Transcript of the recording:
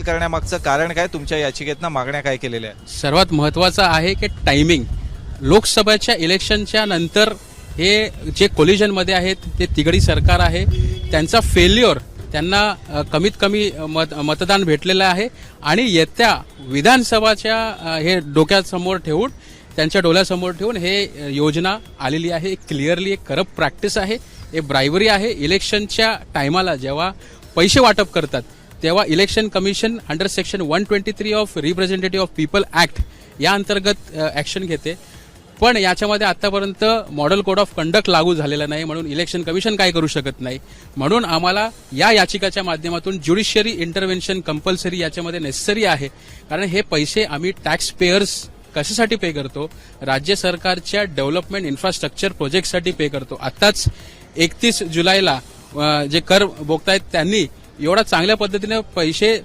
करण्यामागचं कारण काय? तुमच्या याचिकेतनं मागण्या काय केलेल्या आहेत? सर्वात महत्त्वाचं आहे की टायमिंग. लोकसभेच्या इलेक्शनच्या नंतर हे जे कोलिजनमध्ये आहेत ते तिघडी सरकार आहे, त्यांचा फेल्युअर त्यांना कमीत कमी मतदान भेटलेलं आहे आणि येत्या विधानसभाच्या हे डोक्यासमोर ठेवून त्यांच्या डोळ्यासमोर ठेवून हे योजना आलेली आहे. क्लिअरली एक करप्ट प्रॅक्टिस आहे, हे ब्रायबरी आहे. इलेक्शनच्या टायमाला जेव्हा पैसे वाटप करतात तेव्हा election commission under section 123 of representative of people act या अंतर्गत ऍक्शन घेते. पण याच्यामध्ये आतापर्यंत मॉडेल कोड ऑफ कंडक्ट लागू झालेला नाही, म्हणून इलेक्शन कमिशन काय करू शकत नाही. म्हणून आम्हाला या याचिकाच्या माध्यमातून ज्युडिशियरी इंटरव्हेन्शन कंपल्सरी याच्यामध्ये नेसेसरी आहे. कारण हे पैसे आम्ही टॅक्स पेयर्स कशासाठी पे करतो? राज्य सरकारच्या डेव्हलपमेंट इन्फ्रास्ट्रक्चर प्रोजेक्टसाठी पे करतो. आताच 31 जुलैला जे कर भोगतायत त्यांनी एवढा चांगल्या पद्धतीने पैसे